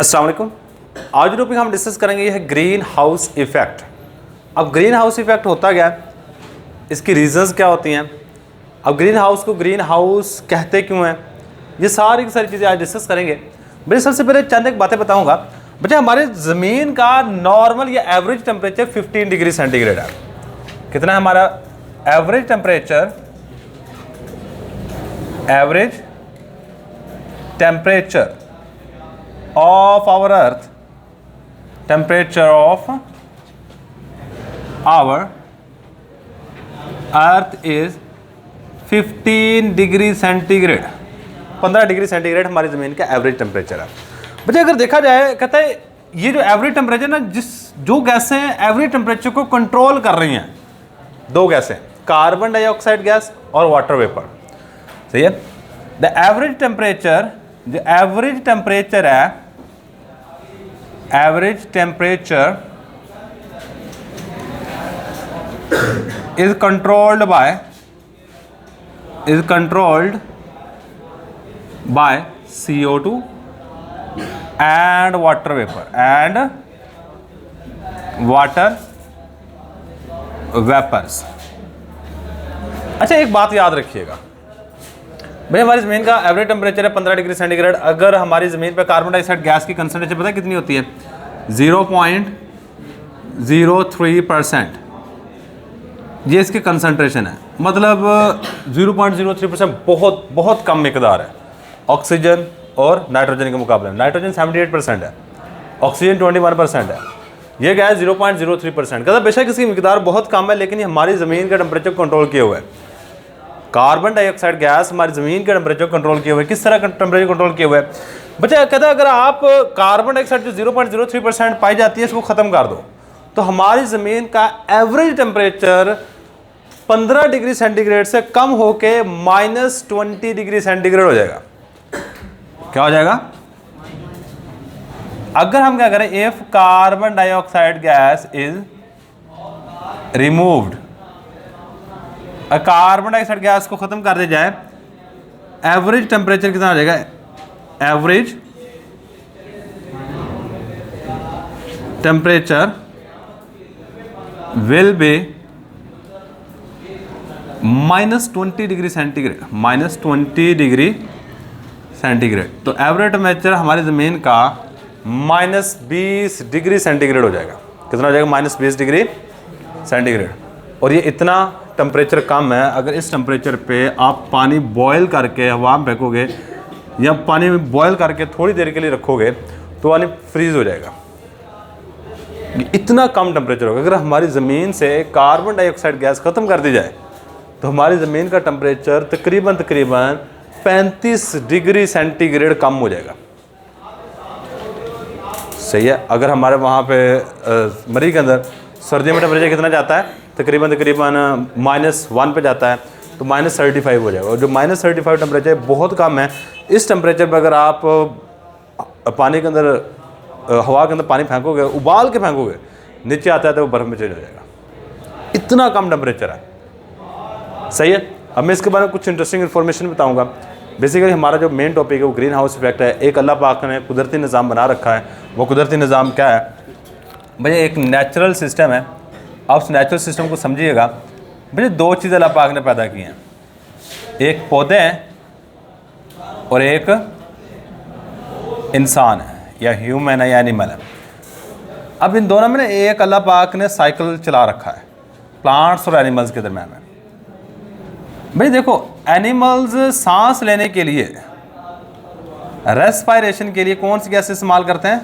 अस्सलाम वालेकुम। आज जो टॉपिक हम डिस्कस करेंगे ये है ग्रीन हाउस इफेक्ट। अब ग्रीन हाउस इफेक्ट होता क्या है, इसकी रीजंस क्या होती हैं, अब ग्रीन हाउस को ग्रीन हाउस कहते क्यों हैं, ये सारी की सारी चीज़ें आज डिस्कस करेंगे। मैं सबसे पहले चंद एक बातें बताऊंगा। बच्चे हमारे ज़मीन का नॉर्मल या एवरेज टेम्परेचर 15 डिग्री सेंटीग्रेड है। कितना है हमारा average temperature? Average temperature of our earth, temperature of our earth is 15 degree centigrade. 15 degree centigrade हमारी ज़मीन का एवरेज टेम्परेचर है। बच्चे अगर देखा जाए, कहता है ये जो एवरेज टेम्परेचर ना, जो गैसें एवरेज टेम्परेचर को कंट्रोल कर रही हैं, दो गैसें, कार्बन डाइऑक्साइड गैस और वाटर वेपर। सही है। द एवरेज टेम्परेचर, जो एवरेज टेम्परेचर है, average temperature is controlled by CO2 and water vapor and water vapors। अच्छा, एक बात याद रखिएगा भाई, हमारी ज़मीन का एवरेज टेम्परेचर है 15 डिग्री सेंटीग्रेड। अगर हमारी ज़मीन पर कार्बन डाइऑक्साइड गैस की कंसंट्रेशन पता है कितनी होती है? 0.03%। ये इसकी कंसंट्रेशन है, मतलब 0.03%, बहुत बहुत कम मिकदार है ऑक्सीजन और नाइट्रोजन के मुकाबले। नाइट्रोजन 78% है, ऑक्सीजन 21% है, ये गैस 0.03%। कहता बेशक इसकी मिकदार बहुत कम है, लेकिन ये हमारी ज़मीन का टेम्परेचर कंट्रोल किए हुए है। कार्बन डाइऑक्साइड गैस हमारी ज़मीन के टेम्परेचर कंट्रोल किए हुए है। किस तरह का टेम्परेचर कंट्रोल किए हुए है? बच्चा कहता है अगर आप कार्बन डाइऑक्साइड जो 0.03% पाई जाती है, इसको ख़त्म कर दो, तो हमारी ज़मीन का एवरेज टेम्परेचर 15 डिग्री सेंटीग्रेड से कम होके -20 डिग्री सेंटीग्रेड हो जाएगा। क्या हो जाएगा? अगर हम क्या करें, if carbon dioxide gas is removed, carbon dioxide gas को खत्म कर दिया जाए, एवरेज टेम्परेचर कितना हो जाएगा? Average temperature will be -20 degree centigrade. -20 degree centigrade. तो एवरेज टेम्परेचर हमारी ज़मीन का -20 डिग्री सेंटीग्रेड हो जाएगा। कितना हो जाएगा? -20 डिग्री सेंटीग्रेड। और ये इतना टेम्परेचर कम है, अगर इस टेम्परेचर पे आप पानी बॉयल करके हवा में फेंकोगे या पानी में बॉयल करके थोड़ी देर के लिए रखोगे तो पानी फ्रीज हो जाएगा। इतना कम टेम्परेचर होगा। अगर हमारी ज़मीन से कार्बन डाइऑक्साइड गैस ख़त्म कर दी जाए तो हमारी ज़मीन का टेम्परेचर तकरीबन 35 डिग्री सेंटीग्रेड कम हो जाएगा। सही है। अगर हमारे वहाँ पे मरी के अंदर सर्दियों में टेम्परेचर कितना जाता है? तकरीबन -1 पे जाता है, तो -35 हो जाएगा। और जो -35 टेम्परेचर बहुत कम है, इस टेम्परेचर पर अगर आप पानी के अंदर, हवा के अंदर पानी फेंकोगे, उबाल के फेंकोगे, नीचे आता है तो वो बर्फ़ में चेंज हो जाएगा। इतना कम टेम्परेचर है। सही है। अब मैं इसके बारे में कुछ इंटरेस्टिंग इन्फॉर्मेशन बताऊंगा। बेसिकली हमारा जो मेन टॉपिक है वो ग्रीन हाउस इफेक्ट है। एक अल्लाह पाक ने कुदरती निज़ाम बना रखा है। वो कुदरती निज़ाम क्या है भैया? एक नेचुरल सिस्टम है। आप उस नेचुरल सिस्टम को समझिएगा। भैया दो चीज़ें अल्लाह पाक ने पैदा की हैं, एक पौधे हैं और एक इंसान है, या ह्यूमन है या एनिमल है। अब इन दोनों में ना एक अल्लाह पाक ने साइकिल चला रखा है प्लांट्स और एनिमल्स के दरम्यान में। भाई देखो, एनिमल्स सांस लेने के लिए, रेस्पायरेशन के लिए कौन सी गैस इस्तेमाल करते हैं?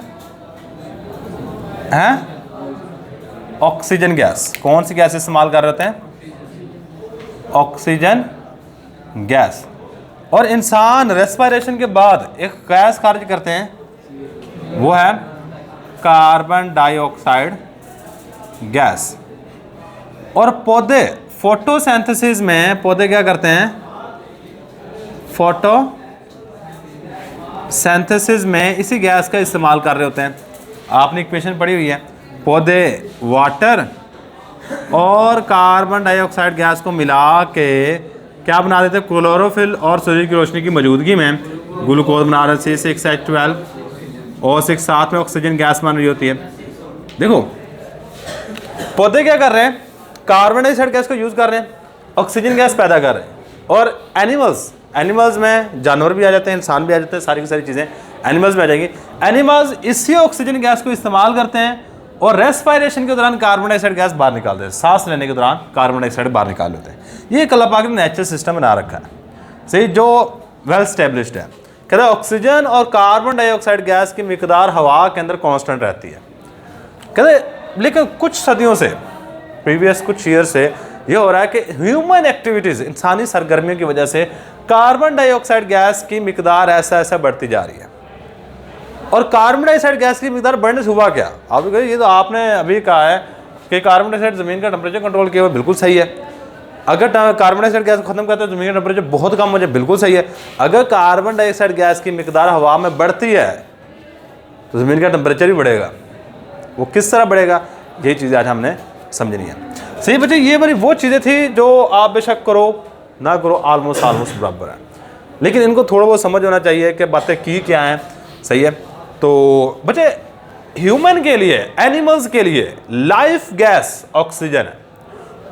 Oxygen gas. कौन सी गैस इस्तेमाल कर रहे हैं? Oxygen gas. और इंसान रेस्पायरेशन के बाद एक गैस खारिज करते हैं, वो है कार्बन डाइऑक्साइड गैस। और पौधे फोटोसिंथेसिस में, पौधे क्या करते हैं? फोटोसिंथेसिस में इसी गैस का इस्तेमाल कर रहे होते हैं। आपने इक्वेशन पढ़ी हुई है, पौधे वाटर और कार्बन डाइऑक्साइड गैस को मिला के क्या बना देते हैं? क्लोरोफिल और सूरज की रोशनी की मौजूदगी में ग्लूकोज बना रहे हैं, C6H12 O6 साथ में ऑक्सीजन गैस बन रही होती है। देखो पौधे क्या कर रहे हैं, कार्बन डाइऑक्साइड गैस को यूज कर रहे हैं, ऑक्सीजन गैस पैदा कर रहे हैं। और एनिमल्स में जानवर भी आ जाते हैं, इंसान भी आ जाते हैं, सारी की सारी चीज़ें एनिमल्स में आ जाएंगी। एनिमल्स इसी ऑक्सीजन गैस को इस्तेमाल करते हैं और रेस्पायरेशन के दौरान कार्बन डाइऑक्साइड गैस बाहर निकालते हैं, सांस लेने के दौरान कार्बन डाइऑक्साइड बाहर निकाल लेते हैं। ये अल्लाह पाक ने नेचुरल सिस्टम बना रखा है, सही, जो वेल स्टेब्लिश्ड है। कहते हैं ऑक्सीजन और कार्बन डाइऑक्साइड गैस की मिकदार हवा के अंदर कांस्टेंट रहती है। कहते लेकिन कुछ सदियों से, प्रीवियस कुछ ईयर से ये हो रहा है कि ह्यूमन एक्टिविटीज़, इंसानी सरगर्मियों की वजह से कार्बन डाइऑक्साइड गैस की मिकदार ऐसा बढ़ती जा रही है। और कार्बन डाइऑक्साइड गैस की मिकदार बढ़ने से हुआ क्या, आप ये तो आपने अभी कहा है कि कार्बन डाइऑक्साइड ज़मीन का टेम्परेचर कंट्रोल किया हुआ, बिल्कुल सही है। अगर कार्बन डाइऑक्साइड गैस को खत्म करते हैं तो ज़मीन का टेम्परेचर बहुत कम हो जाए, बिल्कुल सही है। अगर कार्बन डाइऑक्साइड गैस की मिकदार हवा में बढ़ती है तो ज़मीन का टेम्परेचर भी बढ़ेगा। वो किस तरह बढ़ेगा, यही चीज़ें आज हमने समझनी है। सही बच्चे, ये बड़ी वो चीज़ें थी जो आप बेशक करो ना करो ऑलमोस्ट बराबर है, लेकिन इनको थोड़ा बहुत समझ होना चाहिए कि बातें की क्या हैं। सही है। तो बच्चे ह्यूमन के लिए, एनिमल्स के लिए लाइफ गैस ऑक्सीजन है,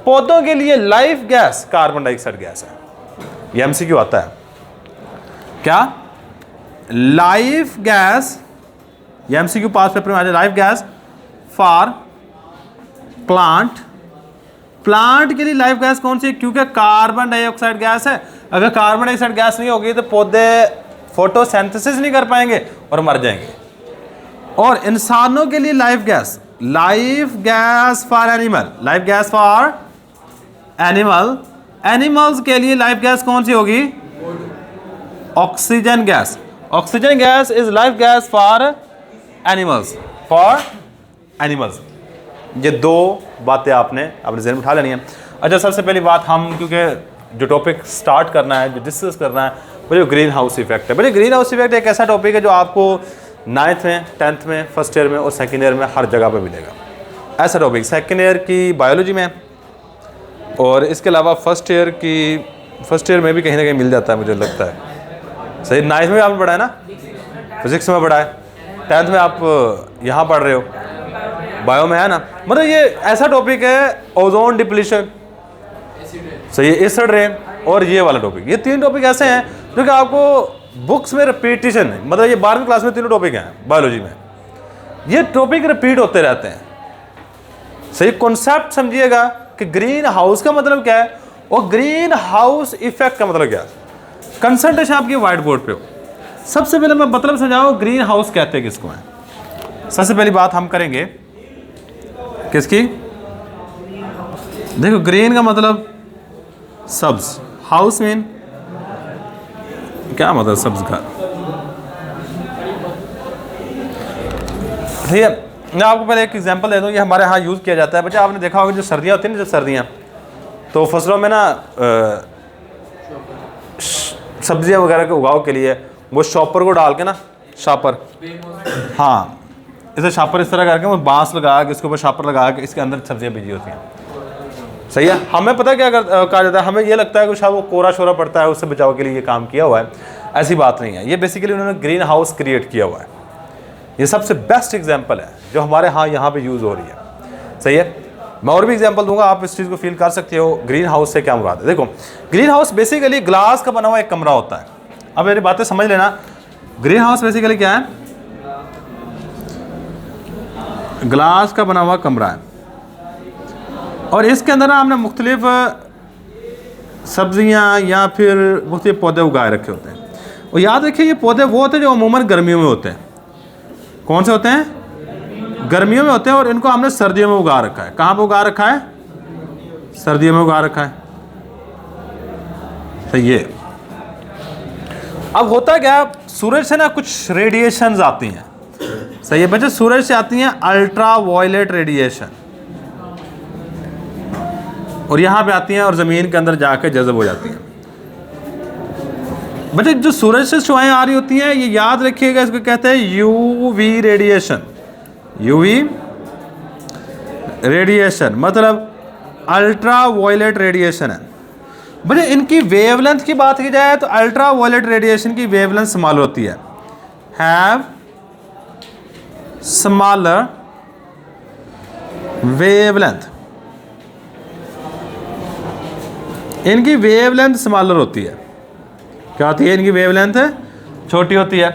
पौधों के लिए life gas carbon dioxide gas है। ये एमसीक्यू आता है क्या, लाइफ गैस, ये एमसीक्यू पास पेपर में आ जाए, लाइफ गैस फॉर प्लांट के लिए लाइफ गैस कौन सी है, क्योंकि कार्बन डाइऑक्साइड गैस है। अगर कार्बन डाइऑक्साइड गैस नहीं होगी तो पौधे फोटोसिंथेसिस नहीं कर पाएंगे और मर जाएंगे। और इंसानों के लिए life gas for animal, life gas for animals के लिए लाइफ गैस कौन सी होगी, oxygen gas is life gas for animals, ये दो बातें आपने अपने ज़हन में उठा लेनी है। अच्छा, सबसे पहली बात हम, क्योंकि जो टॉपिक स्टार्ट करना है, जो डिस्कस करना है, वो जो ग्रीन हाउस इफेक्ट है। भाई ग्रीन हाउस इफेक्ट एक ऐसा टॉपिक है जो आपको 9th में, 10th में, फर्स्ट ईयर में और सेकेंड ईयर में हर जगह पे मिलेगा। ऐसा टॉपिक सेकेंड ईयर की बायोलॉजी में और इसके अलावा फर्स्ट ईयर में भी कहीं ना कहीं मिल जाता है, मुझे लगता है। सही, 9th में आपने पढ़ा है ना, फिजिक्स में पढ़ा है, 10th में आप यहाँ पढ़ रहे हो, बायो में है ना। मतलब ये ऐसा टॉपिक है, ओजोन डिप्लीशन, सही है, एसिड रेन और ये वाला टॉपिक, ये 3 टॉपिक ऐसे हैं जो कि आपको बुक्स में रिपीटिशन है। मतलब ये 12वीं क्लास में 3 टॉपिक हैं बायोलॉजी में, ये टॉपिक रिपीट होते रहते हैं। सही, कॉन्सेप्ट समझिएगा कि ग्रीन हाउस का मतलब क्या है और ग्रीन हाउस इफेक्ट का मतलब क्या है। कंसंट्रेशन आपकी व्हाइट बोर्ड पे हो। सबसे पहले मैं मतलब समझाऊं ग्रीन हाउस कहते हैं किसको है। सबसे पहली बात हम करेंगे किसकी, देखो ग्रीन का मतलब सब्ज, हाउस मीन क्या मतलब, सब्ज का। ठीक है, मैं आपको पहले एक एग्जांपल दे दूं, ये हमारे यहाँ यूज़ किया जाता है। बच्चा आपने देखा होगा जो सर्दियाँ होती हैं ना, जब सर्दियाँ, तो फसलों में ना सब्जियाँ वगैरह के उगाव के लिए वो शॉपर को डाल के ना, शापर, हाँ, इसे शापर इस तरह करके वो बांस लगा के इसके ऊपर शापर लगा के इसके अंदर सब्जियाँ बीजी होती हैं। सही है। हमें पता क्या कहा जाता है, हमें ये लगता है कि शायद वो कोरा शोरा पड़ता है, उससे बचाव के लिए ये काम किया हुआ है। ऐसी बात नहीं है, ये बेसिकली उन्होंने ग्रीन हाउस क्रिएट किया हुआ है। ये सबसे बेस्ट एग्जाम्पल है जो हमारे यहाँ पे यूज़ हो रही है। सही है, मैं और भी एग्जाम्पल दूंगा, आप इस चीज़ को फील कर सकते हो ग्रीन हाउस से क्या मुराद है। देखो ग्रीन हाउस बेसिकली ग्लास का बना हुआ एक कमरा होता है। अब मेरी बातें समझ लेना, ग्रीन हाउस बेसिकली क्या है, ग्लास का बना हुआ कमरा है और इसके अंदर ना हमने मुख्तलिफ सब्जियां या फिर मुख्तलिफ पौधे उगाए रखे होते हैं। और याद रखिए ये पौधे वो होते हैं जो अमूमन गर्मियों में होते हैं। कौन से होते हैं, गर्मियों में होते हैं, और इनको हमने सर्दियों में उगा रखा है। कहाँ पे उगा रखा है, सर्दियों में उगा रखा है। तो ये अब होता क्या, सूरज से ना कुछ रेडिएशंस आती हैं। सही है बच्चे, सूरज से आती हैं अल्ट्रा वायलेट रेडिएशन, और यहाँ पे आती हैं और ज़मीन के अंदर जाकर जज़ब हो जाती हैं। बच्चे जो सूरज से शुआएं आ रही होती हैं, ये याद रखिएगा, इसको कहते हैं यूवी रेडिएशन। यूवी रेडिएशन मतलब अल्ट्रा वायलेट रेडिएशन है। बच्चे इनकी वेवलेंथ की बात की जाए तो अल्ट्रा वायलेट रेडिएशन की वेवलेंथ स्मॉल होती है, हैव स्मॉलर वेवलेंथ, इनकी वेवलेंथ स्मॉलर होती है। क्या होती है? इनकी वेवलेंथ छोटी होती है।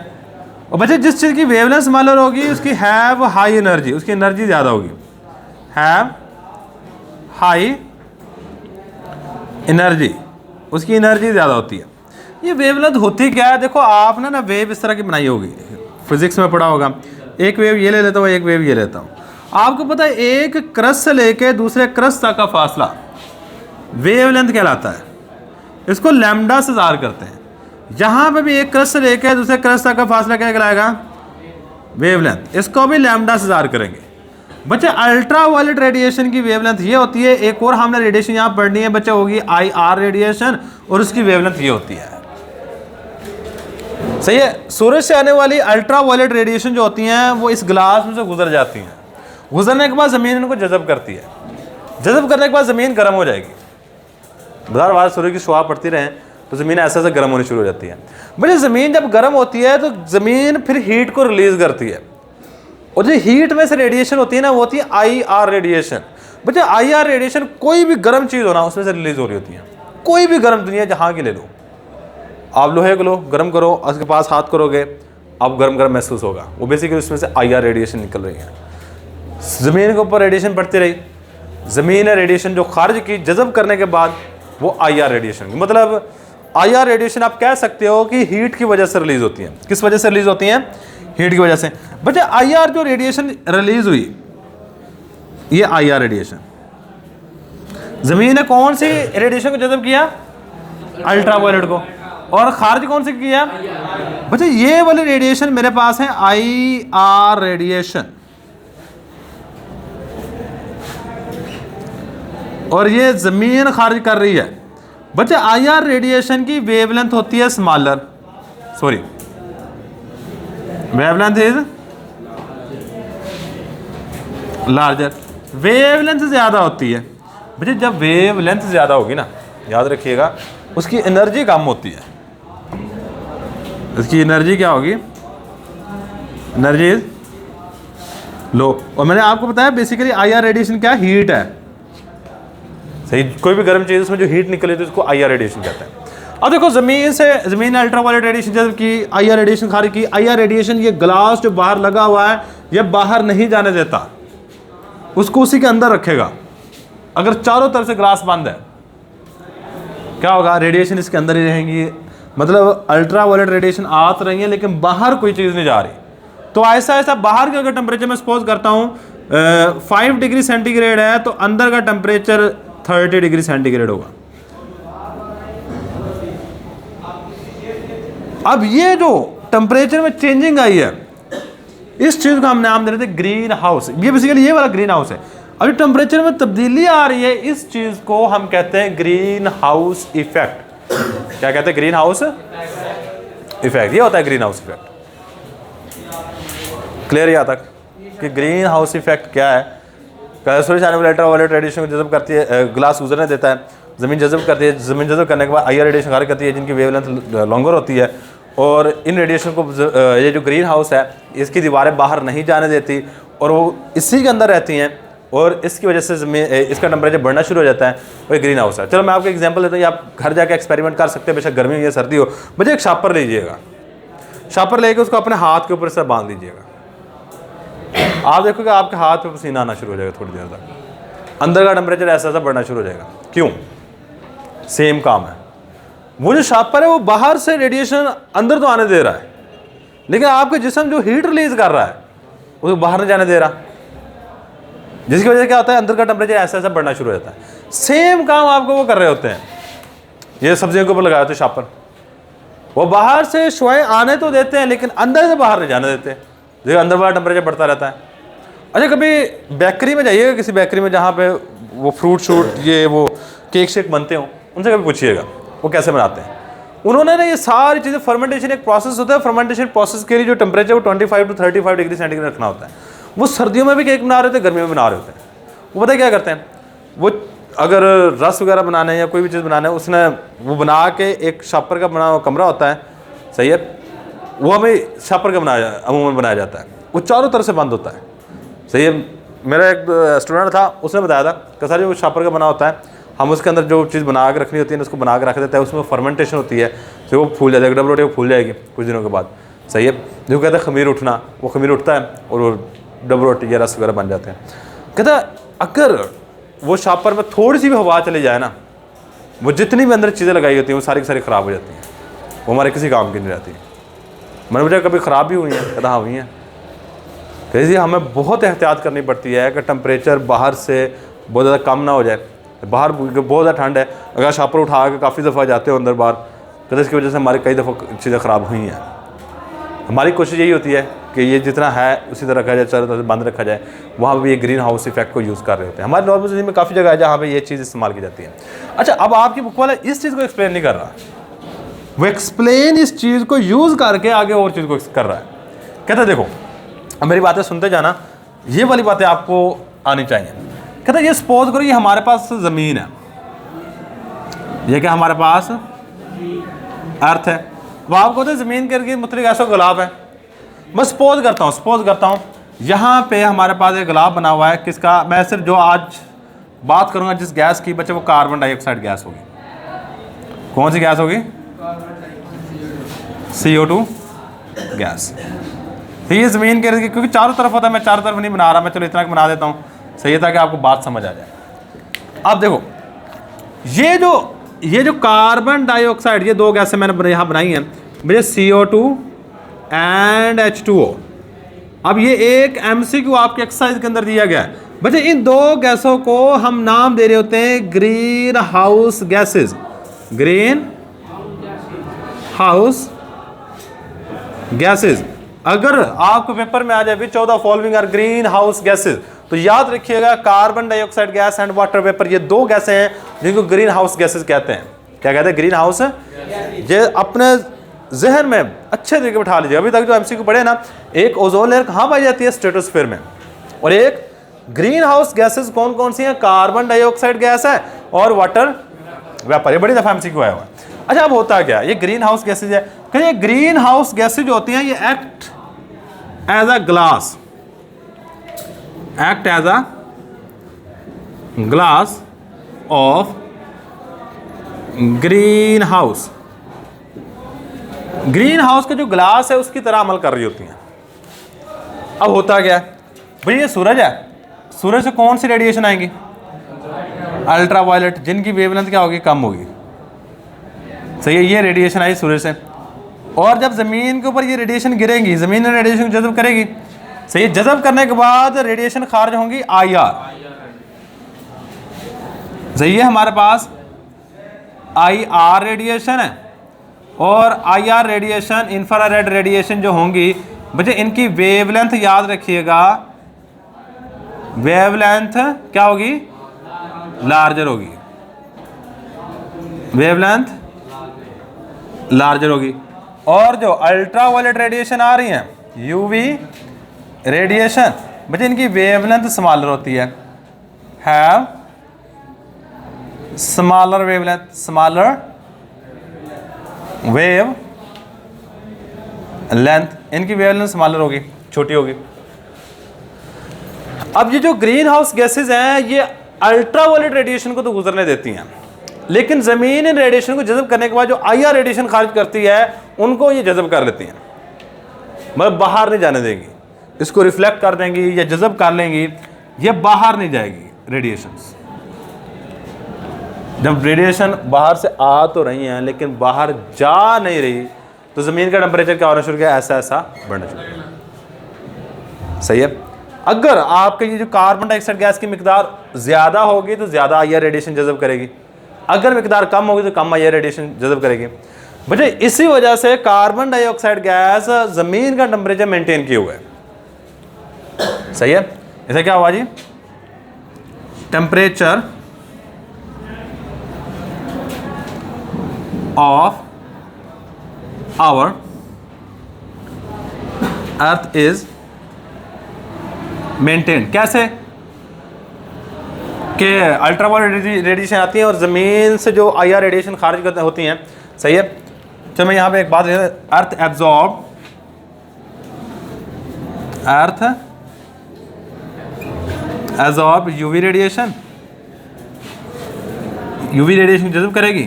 और बच्चे जिस चीज़ की वेवलेंथ स्मॉलर होगी उसकी हैव हाई एनर्जी, उसकी एनर्जी ज़्यादा होगी। हैव हाई एनर्जी, उसकी एनर्जी ज़्यादा होती है। ये वेवलेंथ होती क्या है? देखो आपने ना वेव इस तरह की बनाई होगी, फिजिक्स में पढ़ा होगा। एक वेव ये ले लेता हूँ, एक वेव ये लेता हूँ। आपको पता है एक क्रस्ट से लेके दूसरे क्रस्ट तक का फासला वेवलेंथ कहलाता है। इसको लैम्डा से ज़ाहिर करते हैं। यहाँ पे भी एक क्रस्ट से लेके दूसरे क्रस्ट तक का फासला क्या कहलाएगा? वेवलेंथ। इसको भी लैम्डा से ज़ाहिर करेंगे। बच्चे अल्ट्रा वायलेट रेडिएशन की वेवलेंथ ये होती है। एक और हमने रेडिएशन यहाँ पढ़नी है बच्चे, होगी IR रेडिएशन, और उसकी वेवलेंथ ये होती है। सही है। सूरज से आने वाली अल्ट्रा वायलेट रेडिएशन जो होती हैं वो इस ग्लास में से गुजर जाती हैं। गुजरने के बाद ज़मीन इनको जज़ब करती है। जज़ब करने के बाद ज़मीन गर्म हो जाएगी। बार बार सूर्य की शुआ पड़ती रहें तो ज़मीन ऐसे ऐसे गर्म होनी शुरू हो जाती है। बच्चे ज़मीन जब गर्म होती है तो ज़मीन फिर हीट को रिलीज़ करती है, और जो हीट में से रेडिएशन होती है ना वो होती है IR रेडिएशन। बच्चे IR रेडिएशन कोई भी गर्म चीज़ हो ना उसमें से रिलीज़ हो रही होती है। कोई भी गर्म दुनिया जहाँ की ले लो, आप लोहे को लो, गर्म करो, उसके पास हाथ करोगे, आप गर्म गर्म महसूस होगा। वो बेसिकली उसमें से IR रेडिएशन निकल रही है। ज़मीन के ऊपर रेडिएशन पड़ती रही, ज़मीन ने रेडिएशन जो खारिज की जज़ब करने के बाद वो IR रेडिएशन की, मतलब IR रेडिएशन आप कह सकते हो कि हीट की वजह से रिलीज़ होती है। किस वजह से रिलीज़ होती हैं? हीट की वजह से। बच्चे IR जो रेडिएशन रिलीज़ हुई, ये IR रेडिएशन, ज़मीन ने कौन सी रेडिएशन को जज़ब किया? अल्ट्रा वायलेट को। और खारिज कौन सी किया? बच्चे ये वाली रेडिएशन मेरे पास है IR रेडिएशन, और ये ज़मीन खारिज कर रही है। बच्चे IR रेडिएशन की वेवलेंथ होती है smaller, sorry wavelength is larger. Wavelength ज़्यादा होती है। बच्चे जब वेवलेंथ ज़्यादा होगी ना, याद रखिएगा, उसकी एनर्जी कम होती है। इसकी एनर्जी क्या होगी? Energy is low. और मैंने आपको बताया बेसिकली IR रेडिएशन क्या? हीट है। सही। कोई भी गर्म चीज़ उसमें जो हीट निकले तो उसको IR रेडिएशन कहते हैं। अब देखो ज़मीन ने अल्ट्रा वायलेट रेडिएशन जब की, IR रेडिएशन खारिज की। IR रेडिएशन ये ग्लास जो बाहर लगा हुआ है ये बाहर नहीं जाने देता, उसको उसी के अंदर रखेगा। अगर चारों तरफ से ग्लास बंद है क्या होगा? रेडिएशन इसके अंदर ही रहेंगी। मतलब अल्ट्रा वायलेट रेडिएशन आ तो रही है लेकिन बाहर कोई चीज़ नहीं जा रही। तो ऐसा ऐसा बाहर का अगर टेम्परेचर मैं सपोज करता हूँ 5 डिग्री सेंटीग्रेड है तो अंदर का टेम्परेचर 30 डिग्री सेंटीग्रेड होगा। अब ये जो टेम्परेचर में चेंजिंग आई है, इस चीज़ को हम नाम दे रहे थे ग्रीन हाउस। ये बेसिकली ये वाला ग्रीन हाउस है। अभी टेम्परेचर में तब्दीली आ रही है, इस चीज़ को हम कहते हैं ग्रीन हाउस इफेक्ट। क्या कहते हैं? Greenhouse effect. ये होता है ग्रीन हाउस इफेक्ट। क्लियर यहाँ तक कि ग्रीन हाउस इफेक्ट क्या है? सूर्य से आने वाले अल्ट्रा वायलेट रेडिएशन को जज़ब करती है, ग्लास गुजरने देता है, ज़मीन जज़ब करती है, ज़मीन जज़ब करने के बाद IR रेडिएशन खारिज करती है जिनकी वेवलेंथ लॉन्गर होती है, और इन रेडिएशन को ये जो ग्रीन हाउस है इसकी दीवारें बाहर नहीं जाने देती और वो इसी के अंदर रहती हैं, और इसकी वजह से इसका टेम्परेचर बढ़ना शुरू हो जाता है। वो ग्रीन हाउस है। चलो मैं आपको एग्जांपल देता हूँ, आप घर जाके एक्सपेरिमेंट कर सकते हैं, बेशक गर्मी हो या सर्दी हो। मुझे एक शापर लीजिएगा, शापर लेके उसको अपने हाथ के ऊपर से बांध लीजिएगा। आप देखोगे आपके हाथ पे पसीना आना शुरू हो जाएगा, थोड़ी देर तक अंदर का टेम्परेचर ऐसा ऐसा बढ़ना शुरू हो जाएगा। क्यों? सेम काम है। वो जो शापर है वो बाहर से रेडिएशन अंदर तो आने दे रहा है, लेकिन आपके जिस्म जो हीट रिलीज कर रहा है वो बाहर नहीं जाने दे रहा, जिसकी वजह से क्या होता है? अंदर का टेम्परेचर ऐसा ऐसा बढ़ना शुरू हो जाता है। सेम काम आपको वो कर रहे होते हैं। ये सब्जियों के ऊपर लगाए होते शापर, वो बाहर से शुआएं आने तो देते हैं लेकिन अंदर से बाहर नहीं जाने देते, जो अंदर वाला टेम्परेचर बढ़ता रहता है। अच्छा, कभी बेकरी में जाइएगा, किसी बेकरी में जहाँ पे वो फ्रूट शूट ये वो केक शेक बनते हो, उनसे कभी पूछिएगा वो कैसे बनाते हैं। उन्होंने ना ये सारी चीज़ें, फर्मेंटेशन एक प्रोसेस होता है, फर्मेंटेशन प्रोसेस के लिए जो टेम्परेचर वो 25 to 35 डिग्री सेंटीग्रेड रखना होता है। वो सर्दियों में भी केक बना रहे थे, गर्मियों में बना रहे होते हैं। वो पता क्या करते हैं? वो अगर रस वगैरह बनाना है या कोई भी चीज़ बनाना है, उसने वो बना के एक शापर का बना कमरा होता है, सही है, वो हमें शापर का अमूमन बनाया जाता है। वो चारों तरफ से बंद होता है। सही है। मेरा एक स्टूडेंट था, उसने बताया था कि सर जो शापर का बना होता है, हम उसके अंदर जो चीज़ बना के रखनी होती है उसको बना के रख देते हैं, उसमें फर्मेंटेशन होती है, तो वो फूल जाता है, डबल रोटी वो फूल जाएगी कुछ दिनों के बाद। सही है। जो कहते हैं खमीर उठना, वो खमीर उठता है और वो डबल रोटी या रस वगैरह बन जाते हैं। कहता है अगर वो शापर में थोड़ी सी भी हवा चली जाए ना, वो जितनी भी अंदर चीज़ें लगाई होती हैं वो सारी की सारी ख़राब हो जाती हैं, वो हमारे किसी काम की नहीं रहती। मैंने पूछा कभी ख़राब भी हुई हैं? कहता हाँ हुई हैं। तो इसलिए हमें बहुत एहतियात करनी पड़ती है कि टेम्परेचर बाहर से बहुत ज़्यादा कम ना हो जाए। बाहर बहुत ज़्यादा ठंड है, अगर शापर उठा के काफ़ी दफ़ा जाते हो अंदर बाहर, तो इसकी वजह से हमारी कई दफ़ा चीज़ें ख़राब हुई हैं। हमारी कोशिश यही होती है कि ये जितना है उसी तरह रखा जाए, चारों तरफ से बंद रखा जाए। वहाँ पर ये ग्रीन हाउस इफेक्ट को यूज़ कर रहे होते हैं। हमारे नॉर्मल ज़िंदगी में काफ़ी जगह है जहाँ पर ये चीज़ इस्तेमाल की जाती है। अच्छा, अब आपकी बुक वाला इस चीज़ को एक्सप्लेन नहीं कर रहा, वो एक्सप्लेन इस चीज़ को यूज़ करके आगे और चीज़ को कर रहा है। कहता देखो अब मेरी बातें सुनते जाना, ये वाली बातें आपको आनी चाहिए। कहता ये सपोज करो ये हमारे पास ज़मीन है, ये क्या हमारे पास अर्थ है, वो आपको तो ज़मीन के इर्द मुख्तलिफ ऐसा गुलाब है। मैं सपोज करता हूँ यहाँ पे हमारे पास एक गुलाब बना हुआ है, किसका? मैं सिर्फ जो आज बात करूँगा जिस गैस की बच्चे, वो कार्बन डाइऑक्साइड गैस होगी। कौन सी गैस होगी? CO2 gas. तो ये ज़मीन के इर्द, क्योंकि चारों तरफ होता है, मैं चारों तरफ नहीं बना रहा, मैं चलो इतना बना देता हूँ, सही है, ताकि आपको बात समझ आ जाए। अब देखो ये जो कार्बन डाइऑक्साइड, ये दो गैसें मैंने यहाँ बनाई हैं मुझे, CO2 एंड H2O। अब ये एक MCQ आपके एक्सरसाइज के अंदर दिया गया है बच्चे। इन दो गैसों को हम नाम दे रहे होते हैं green house gases. Green house gases. अगर आपको पेपर में आ जाए which of the following are green house gases, तो याद रखिएगा carbon dioxide gas and water vapour, ये दो गैसें हैं जिनको ग्रीन हाउस गैसेज कहते हैं। क्या कहते हैं? Green house. ये अपने जहन में अच्छे तरीके बैठा लीजिए। अभी तक जो MCQ पढ़े ना, एक ओजोन लेयर कहाँ पाई जाती है? स्ट्रेटोस्फीयर में। और एक ग्रीन हाउस गैसेज कौन कौन सी हैं? कार्बन डाइऑक्साइड गैस है और वाटर वेपर। ये बड़ी दफ़ा MCQ आया हुआ है। अच्छा, अब होता क्या ये ग्रीन हाउस गैसेज है? कि ये ग्रीन हाउस गैसेज होती हैं, ये act as a glass, act as a glass of greenhouse. Greenhouse का जो ग्लास है उसकी तरह अमल कर रही होती हैं। अब होता क्या है भाई, ये सूरज है, सूरज से कौन सी रेडिएशन आएंगी? अल्ट्रा वायलेट, जिनकी वेवलेंथ क्या होगी? कम होगी। सही है। ये रेडिएशन आई सूरज से, और जब ज़मीन के ऊपर ये रेडिएशन गिरेंगी, ज़मीन रेडिएशन जज़ब करेगी। सही है। जज़ब करने के बाद रेडिएशन खारिज होंगी IR। सही है। हमारे पास IR रेडिएशन है और IR रेडिएशन, इंफ्रारेड रेडिएशन जो होंगी बच्चे, इनकी वेवलेंथ याद रखिएगा, वेवलेंथ क्या होगी? लार्जर होगी। वेवलेंथ लार्जर होगी। और जो अल्ट्रा वायलेट रेडिएशन आ रही हैं, UV रेडिएशन, बच्चे इनकी वेवलेंथ स्मॉलर होती है, have smaller wavelength, smaller wave length, इनकी वेवलेंथ स्मॉलर होगी, छोटी होगी। अब ये जो ग्रीन हाउस गैसेज हैं, ये अल्ट्रा वायलेट रेडिएशन को तो गुजरने देती हैं, लेकिन ज़मीन इन रेडिएशन को जज़ब करने के बाद जो IR रेडिएशन खारिज करती है उनको ये जज़ब कर लेती हैं, मतलब बाहर नहीं जाने देंगी, इसको रिफ्लेक्ट कर देंगी या जज़ब कर लेंगी, ये बाहर नहीं जाएगी रेडिएशंस। जब रेडिएशन बाहर से आ तो रही हैं लेकिन बाहर जा नहीं रही, तो ज़मीन का टेम्परेचर क्या होना शुरू किया? ऐसा ऐसा बढ़ना शुरू किया। सही है। अगर आपके ये जो कार्बन डाइऑक्साइड गैस की मिकदार ज़्यादा होगी तो ज़्यादा IR रेडिएशन जज़ब करेगी, अगर मिकदार कम होगी तो कम IR रेडिएशन जज़ब करेगी। बच्चे इसी वजह से कार्बन डाइऑक्साइड गैस ज़मीन का टेम्परेचर मेंटेन किए हुए है। सही है। इसे क्या हुआ जी? Temperature of our earth is maintain. कैसे? कि अल्ट्रावायलेट रेडिएशन आती है और ज़मीन से जो IR रेडिएशन खारिज होती हैं। सही है। चलो मैं यहाँ पे एक बात, earth absorb earth absorb UV radiation, UV radiation जज़ब करेगी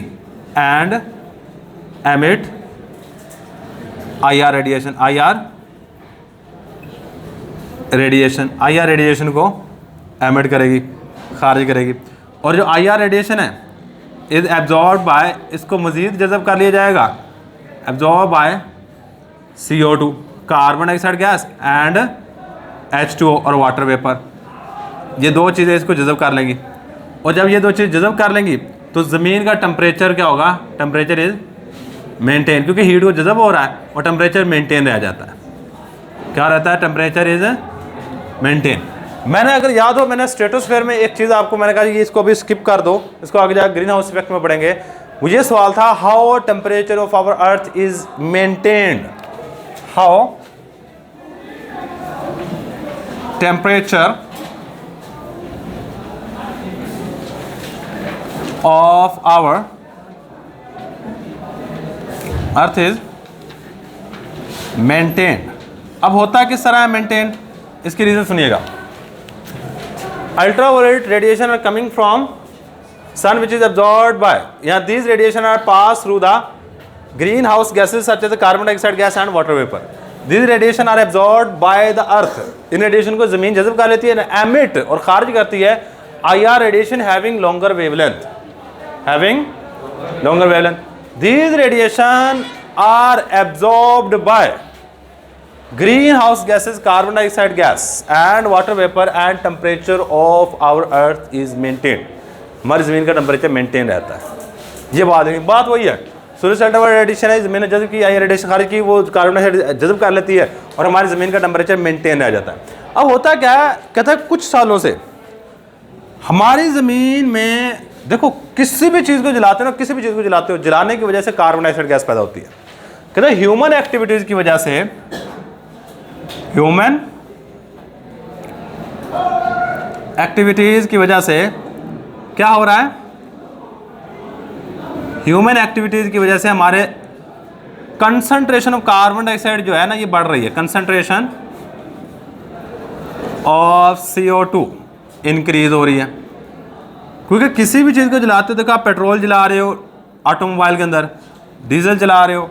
and emit IR radiation, IR radiation, IR radiation को एमिट करेगी, खारिज करेगी। और जो आईआर रेडिएशन है इज एब्जॉर्ब बाय, इसको मज़ीद जज़ब कर लिया जाएगा, absorb by CO2 carbon dioxide gas and H2O और वाटर वेपर। ये दो चीज़ें इसको जज़ब कर लेंगी। और जब ये दो चीज़ जज़ब कर लेंगी तो ज़मीन का टेम्परेचर क्या होगा, टेम्परेचर इज़ मेंटेन, क्योंकि हीट को जज़ब हो रहा है और टेम्परेचर मेंटेन रह जाता है। क्या रहता है, टेम्परेचर इज़ मेंटेन। मैंने अगर याद हो, मैंने स्ट्रेटोस्फेयर में एक चीज़ आपको मैंने कहा कि इसको अभी स्किप कर दो, इसको आगे जाकर ग्रीन हाउस इफेक्ट में पढ़ेंगे। मुझे सवाल था how temperature of our earth is maintained, how temperature of our earth is maintained. अब होता किस तरह है मेंटेन, इसकी रीजन सुनिएगा। Ultraviolet radiation are coming from sun which is absorbed by, यहाँ these radiation are pass through the green house gases such as carbon dioxide gas and water vapour. These radiation are absorbed by the earth, इन radiation को जमीन जज़ब कर लेती है, emit और खारिज करती है IR radiation having longer wavelength, having longer wavelength. These radiation are absorbed by greenhouse gases, carbon dioxide gas and water vapor and temperature of our earth is maintained। हमारी ज़मीन का टेम्परेचर मेंटेन रहता है। ये बात वही है, सूर्य से अल्ट्रावायलेट रेडिएशन है, ज़मीन ने जज़ब की, आई रेडिएशन खारिज की, वो कार्बन डाइऑक्साइड जज़ब कर लेती है और हमारी ज़मीन का टेम्परेचर मेंटेन रह जाता है। अब होता क्या है, कहता है कुछ सालों से हमारी ज़मीन में देखो किसी भी चीज़ को जलाते हो ना, किसी भी चीज़ को जलाते हो, जलाने की वजह से कार्बन डाइऑक्साइड गैस पैदा होती है। कहते हैं ह्यूमन एक्टिविटीज़ की वजह से, ह्यूमन एक्टिविटीज़ की वजह से क्या हो रहा है, ह्यूमन एक्टिविटीज़ की वजह से हमारे कंसंट्रेशन ऑफ कार्बन डाइऑक्साइड जो है ना ये बढ़ रही है, कंसंट्रेशन ऑफ CO2 इंक्रीज हो रही है। क्योंकि किसी भी चीज़ को जलाते हो, देखो आप पेट्रोल जला रहे हो ऑटोमोबाइल के अंदर, डीजल जला रहे हो,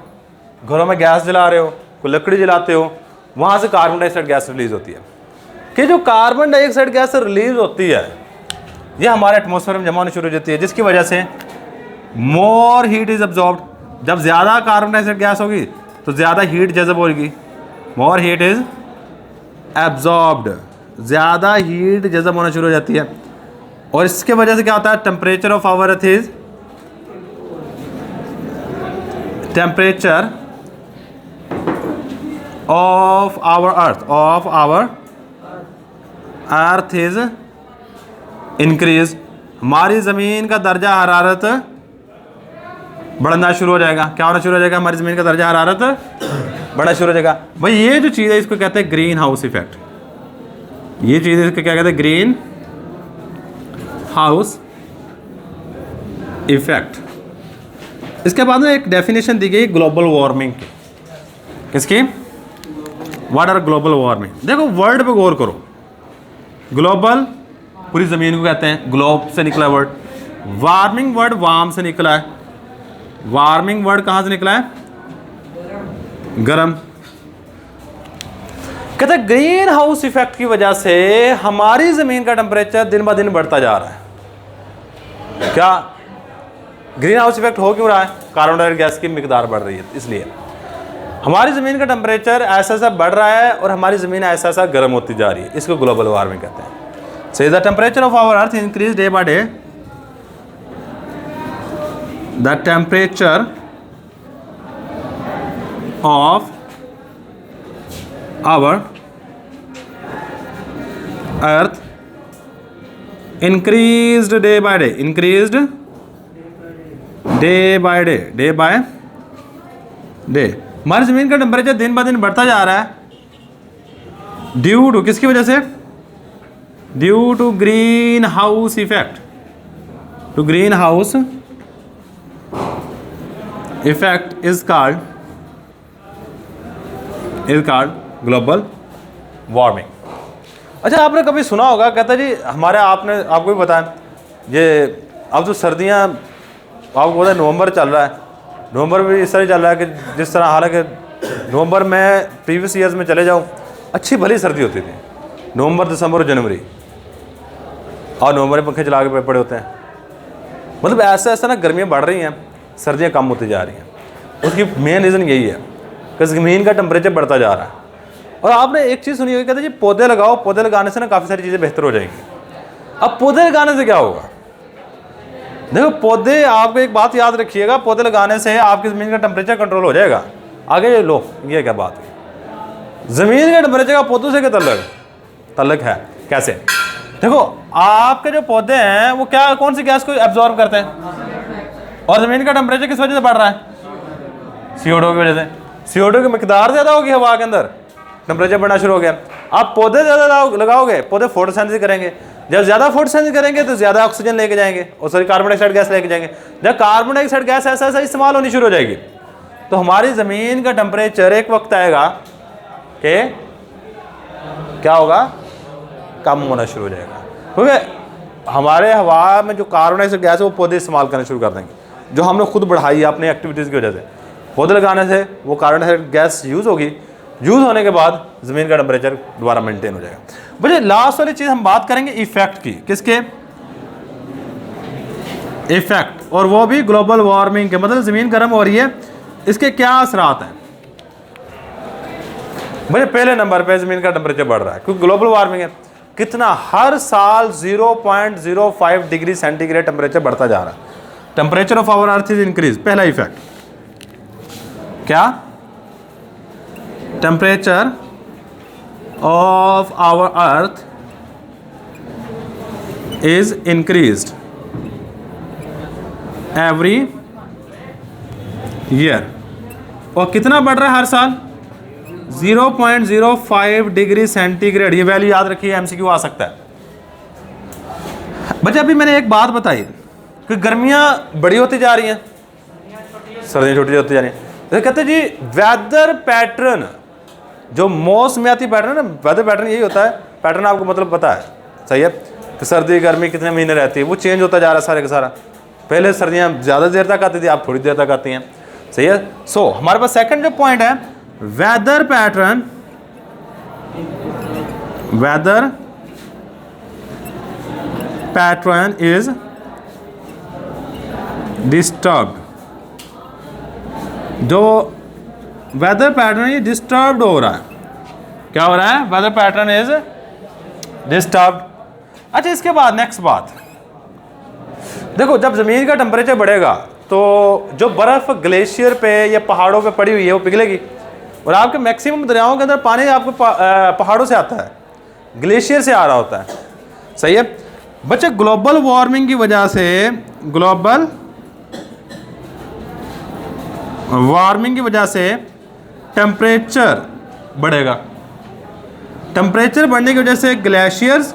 घरों में गैस जला रहे हो, कोई लकड़ी जलाते हो, वहाँ से कार्बन डाइऑक्साइड गैस रिलीज होती है। कि जो कार्बन डाइऑक्साइड गैस रिलीज होती है ये हमारे एटमॉस्फेयर में जमा होनी शुरू हो जाती है, जिसकी वजह से मोर हीट इज अब्जॉर्ब्ड। जब ज़्यादा कार्बन डाइऑक्साइड गैस होगी तो ज़्यादा हीट जज़ब होगी, मोर हीट इज एब्जॉर्ब्ड, ज़्यादा हीट जज़ब होना शुरू हो जाती है। और इसके वजह से क्या होता है, temperature of our earth is, temperature of our earth is increase। हमारी ज़मीन का दर्जा हरारत बढ़ना शुरू हो जाएगा। क्या होना शुरू हो जाएगा, हमारी ज़मीन का दर्जा हरारत बढ़ना शुरू हो जाएगा। भाई ये जो चीज़ है इसको कहते हैं ग्रीन हाउस इफेक्ट। ये चीज़ इसको क्या कहते हैं, ग्रीन हाउस इफेक्ट। इसके बाद में एक डेफिनेशन दी गई ग्लोबल वार्मिंग की। किसकी, व्हाट आर ग्लोबल वार्मिंग। देखो वर्ड पे गौर करो, ग्लोबल पूरी ज़मीन को कहते हैं, ग्लोब से निकला वर्ड, वार्मिंग वर्ड वार्म से निकला है, वार्मिंग वर्ड कहाँ से निकला है, गरम। कहते हैं ग्रीन हाउस इफेक्ट की वजह से हमारी ज़मीन का टेम्परेचर दिन ब दिन बढ़ता जा रहा है। क्या ग्रीन हाउस इफेक्ट हो क्यों रहा है, कार्बन डाइऑक्साइड गैस की मिकदार बढ़ रही है, इसलिए हमारी ज़मीन का टेम्परेचर ऐसा ऐसा बढ़ रहा है और हमारी ज़मीन ऐसा ऐसा गर्म होती जा रही है। इसको ग्लोबल वार्मिंग कहते हैं। So the temperature of our earth increase day by day, the temperature of our earth increased day by day, increased day by day, day by day. हमारी ज़मीन का टेम्परेचर दिन ब दिन बढ़ता जा रहा है ड्यू टू, किसकी वजह से, due to greenhouse effect, to greenhouse effect is called global warming. अच्छा, आपने कभी सुना होगा, कहता जी हमारे, आपको भी बताया, ये अब तो सर्दियाँ आपको पता है नवंबर चल रहा है, नवंबर भी इस तरह चल रहा है कि जिस तरह, हालांकि नवंबर में प्रीवियस ईयर्स में चले जाऊँ अच्छी भली सर्दी होती थी, नवंबर दिसंबर और जनवरी, और नवंबर में पंखे चला के पड़े होते हैं। मतलब ऐसा ऐसा ना गर्मियाँ बढ़ रही हैं, सर्दियाँ कम होती जा रही हैं। उसकी मेन रीज़न यही है कि ज़मीन का टेम्परेचर बढ़ता जा रहा है। और आपने एक चीज़ सुनी होगी, कहते जी पौधे लगाओ, पौधे लगाने से ना काफ़ी सारी चीज़ें बेहतर हो जाएंगी। अब पौधे लगाने से क्या होगा? देखो पौधे, आपको एक बात याद रखिएगा, पौधे लगाने से आपकी ज़मीन का टेम्परेचर कंट्रोल हो जाएगा। आगे लो, ये क्या बात है, ज़मीन के टेम्परेचर का पौधों से क्या तल्लुक है? कैसे? देखो आपके जो पौधे हैं वो क्या, कौन सी गैस को एब्जॉर्ब करते हैं, और ज़मीन का टेम्परेचर किस वजह से बढ़ रहा है? CO2 की वजह से। CO2 की मिकदार ज़्यादा होगी हवा के अंदर, टेम्परेचर बढ़ना शुरू हो गया। आप पौधे ज़्यादा लगाओगे, पौधे फोटोसिंथेसिस करेंगे, जब ज़्यादा फोटोसिंथेसिस करेंगे तो ज़्यादा ऑक्सीजन लेके जाएंगे, और सॉरी कार्बन डाइऑक्साइड गैस लेके जाएंगे। जब कार्बन डाइऑक्साइड गैस ऐसा ऐसा इस्तेमाल होनी शुरू हो जाएगी तो हमारी ज़मीन का टेम्परेचर एक वक्त आएगा कि क्या होगा, कम होना शुरू हो जाएगा, क्योंकि हमारे हवा में जो कार्बन डाइऑक्साइड गैस है वो पौधे इस्तेमाल करना शुरू कर देंगे, जो हमने खुद बढ़ाई है अपनी एक्टिविटीज़ की वजह से। पौधे लगाने से वो कार्बन डाइऑक्साइड गैस यूज़ होगी, यूज़ होने के बाद ज़मीन का टेम्परेचर दोबारा मेंटेन हो जाएगा। मुझे लास्ट वाली चीज़ हम बात करेंगे इफेक्ट की, किसके? इफेक्ट, और वो भी ग्लोबल वार्मिंग के। मतलब ज़मीन गर्म हो रही है, इसके क्या असरात हैं? मुझे पहले नंबर पे ज़मीन का टेम्परेचर बढ़ रहा है क्योंकि ग्लोबल वार्मिंग है। कितना? हर साल 0.05 डिग्री सेंटीग्रेड टेम्परेचर बढ़ता जा रहा है। Temperature of our earth is increase. पहला इफेक्ट क्या? Temperature of our earth is increased every year. और कितना बढ़ रहा है हर साल? 0.05 डिग्री सेंटीग्रेड। ये वैल्यू याद रखिए, MCQ आ सकता है। बच्चा अभी मैंने एक बात बताई कि गर्मियां बड़ी होती जा रही हैं, सर्दियां छोटी होती जा रही हैं। तो कहते जी वेदर पैटर्न, जो मौसमियाती पैटर्न है ना, वेदर पैटर्न यही होता है। पैटर्न आपको मतलब पता है, सही है, कि सर्दी गर्मी कितने महीने रहती है, वो चेंज होता जा रहा है सारे का सारा। पहले सर्दियां ज़्यादा देर तक आती थी, आप थोड़ी देर तक आती हैं, सही है। सो हमारे पास सेकंड जो पॉइंट है, weather pattern, weather pattern is disturb. जो वेदर पैटर्न ये डिस्टर्ब हो रहा है, क्या हो रहा है? Weather pattern is disturb. अच्छा, इसके बाद नेक्स्ट बात देखो, जब ज़मीन का टेम्परेचर बढ़ेगा तो जो बर्फ़ ग्लेशियर पे या पहाड़ों पे पड़ी हुई है वो पिघलेगी, और आपके मैक्सिमम दरियाओं के अंदर पानी आपको पहाड़ों से आता है, ग्लेशियर से आ रहा होता है, सही है बच्चे। ग्लोबल वार्मिंग की वजह से, ग्लोबल वार्मिंग की वजह से टेम्परेचर बढ़ेगा। टेम्परेचर बढ़ने की वजह से glaciers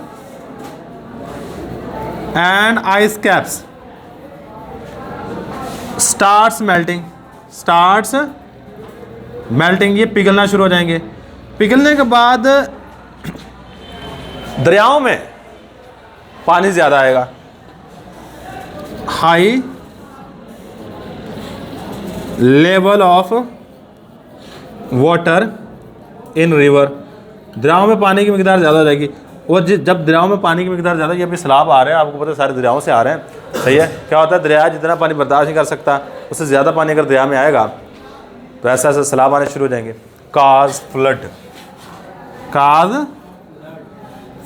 and ice caps starts melting, ये पिघलना शुरू हो जाएंगे। पिघलने के बाद दरियाओं में पानी ज़्यादा आएगा, high level of water in river. दरियाओं में पानी की मिकदार ज़्यादा हो जाएगी, और जब दरियाओं में पानी की मिकदार ज़्यादा, ये अभी सैलाब आ रहे हैं, आपको पता है सारे दरियाओं से आ रहे हैं, सही है। क्या होता है, दरिया जितना पानी बर्दाश्त नहीं कर सकता, उससे ज़्यादा पानी अगर दरिया में आएगा तो ऐसा ऐसा सैलाब आने शुरू हो जाएंगे। काज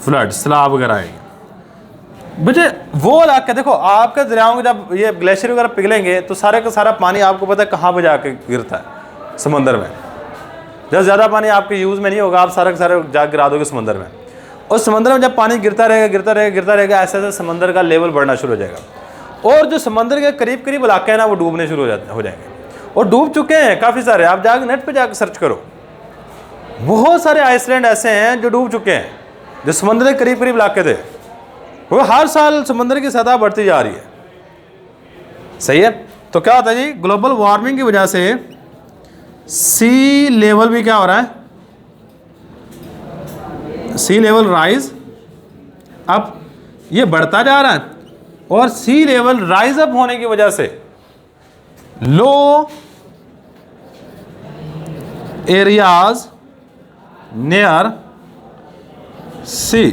फ्लड, सैलाब वगैरह आएंगे। बच्चे वो इलाके देखो, आपके दरियाओं में जब ये ग्लेशियर वगैरह पिघलेंगे तो सारे का सारा पानी आपको पता है कहाँ पर जाके गिरता है? समंदर में। जब ज़्यादा पानी आपके यूज़ में नहीं होगा, आप सारे के सारे जा गिरा दोगे समंदर में, और समंदर में जब पानी गिरता रहेगा, ऐसे ऐसे समंदर का लेवल बढ़ना शुरू हो जाएगा, और जो समंदर के करीब करीब इलाके हैं ना, वो डूबने शुरू हो जाएंगे, और डूब चुके हैं काफ़ी सारे। आप जाकर नेट पे जाकर सर्च करो, बहुत सारे आइसलैंड ऐसे हैं जो डूब चुके हैं, जो समंदर के करीब करीब इलाके थे। वो हर साल समंदर की सतह बढ़ती जा रही है, सही है। तो क्या होता है जी, ग्लोबल वार्मिंग की वजह से सी लेवल भी क्या हो रहा है? सी लेवल राइज अप, ये बढ़ता जा रहा है, और सी लेवल राइज अप होने की वजह से low areas near sea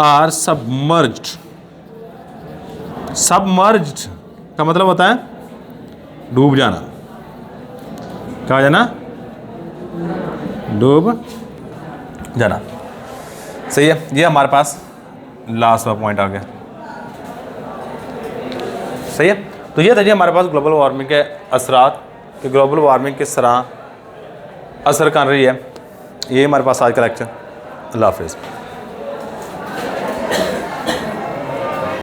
are submerged. Submerged का मतलब होता है डूब जाना, क्या हो जाना, डूब जाना। सही है, ये हमारे पास लास्ट वाला पॉइंट आ गया। सही है, तो ये था जी हमारे पास ग्लोबल वार्मिंग के असरात, कि ग्लोबल वार्मिंग किस तरह असर कर रही है। ये हमारे पास आज का लेक्चर। अल्लाह हाफिज़।